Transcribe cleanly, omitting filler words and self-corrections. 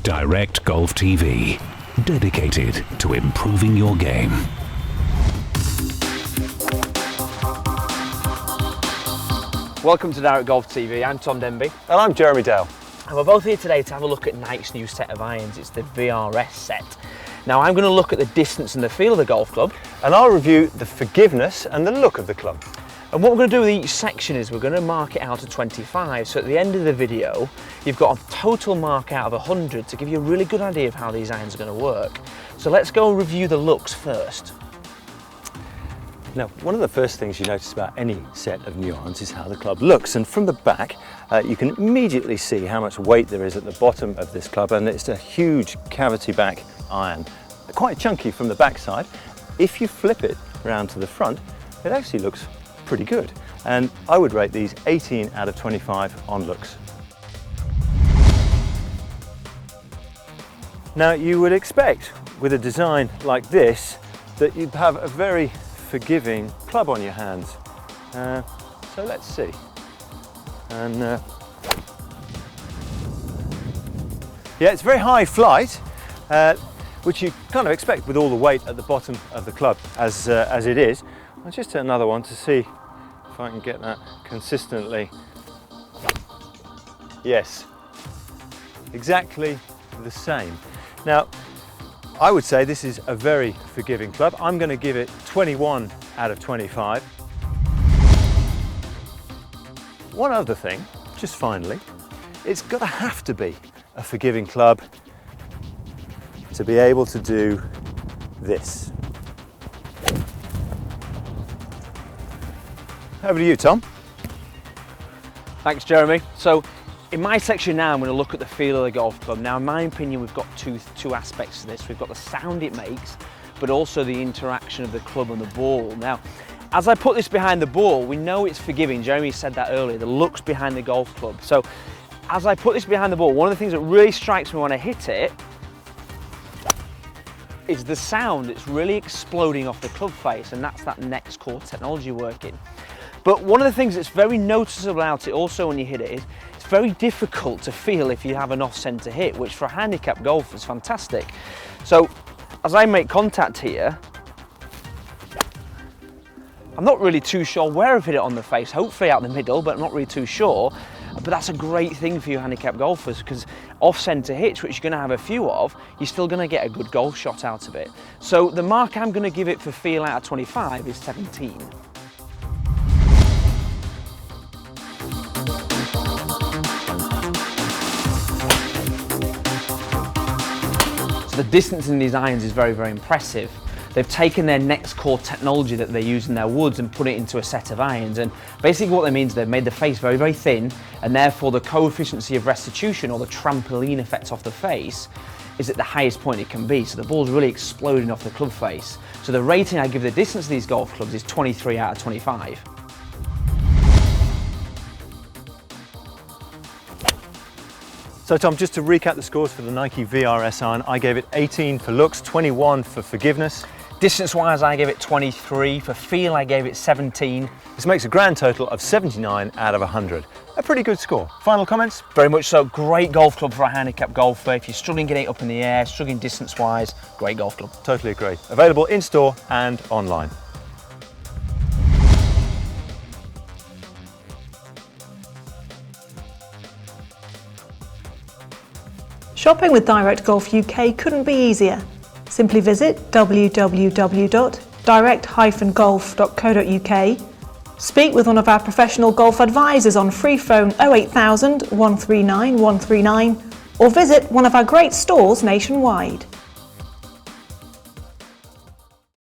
Direct Golf TV, dedicated to improving your game. Welcome to Direct Golf TV. I'm Tom Denby. And I'm Jeremy Dale. And we're both here today to have a look at Nike's new set of irons. It's the VRS set. Now I'm going to look at the distance and the feel of the golf club. And I'll review the forgiveness and the look of the club. And what we're going to do with each section is we're going to mark it out to 25. So at the end of the video, you've got a total mark out of 100 to give you a really good idea of how these irons are going to work. So let's go and review the looks first. Now, one of the first things you notice about any set of new irons is how the club looks. And from the back, you can immediately see how much weight there is at the bottom of this club. And it's a huge cavity back iron, quite chunky from the backside. If you flip it around to the front, it actually looks pretty good. And I would rate these 18 out of 25 on looks. Now, you would expect with a design like this that you'd have a very forgiving club on your hands. So let's see. And yeah, it's very high flight, which you kind of expect with all the weight at the bottom of the club as it is. I'll just hit another one to see if I can get that consistently. Yes, exactly the same. Now, I would say this is a very forgiving club. I'm going to give it 21 out of 25. One other thing, just finally, it's got to have to be a forgiving club to be able to do this. Over to you, Tom. Thanks, Jeremy. So in my section now, I'm going to look at the feel of the golf club. Now, in my opinion, we've got two aspects to this. We've got the sound it makes, but also the interaction of the club and the ball. Now, as I put this behind the ball, we know it's forgiving. Jeremy said that earlier, the looks behind the golf club. So as I put this behind the ball, one of the things that really strikes me when I hit it is the sound. It's really exploding off the club face, and that's that next core technology working. But one of the things that's very noticeable about it also when you hit it is it's very difficult to feel if you have an off-centre hit, which for a handicap golfer is fantastic. So as I make contact here, I'm not really too sure where I've hit it on the face, hopefully out the middle, but I'm not really too sure. But that's a great thing for you handicap golfers, because off-centre hits, which you're going to have a few of, you're still going to get a good golf shot out of it. So the mark I'm going to give it for feel out of 25 is 17. The distance in these irons is very, very impressive. They've taken their next core technology that they use in their woods and put it into a set of irons, and basically what that means is they've made the face very, very thin, and therefore the coefficient of restitution, or the trampoline effect off the face, is at the highest point it can be. So the ball's really exploding off the club face. So the rating I give the distance of these golf clubs is 23 out of 25. So Tom, just to recap the scores for the Nike VRS iron, I gave it 18 for looks, 21 for forgiveness. Distance-wise, I gave it 23. For feel, I gave it 17. This makes a grand total of 79 out of 100. A pretty good score. Final comments? Very much so. Great golf club for a handicap golfer. If you're struggling getting it up in the air, struggling distance-wise, great golf club. Totally agree. Available in-store and online. Shopping with Direct Golf UK couldn't be easier. Simply visit www.direct-golf.co.uk, speak with one of our professional golf advisors on free phone 08000 139 139, or visit one of our great stores nationwide.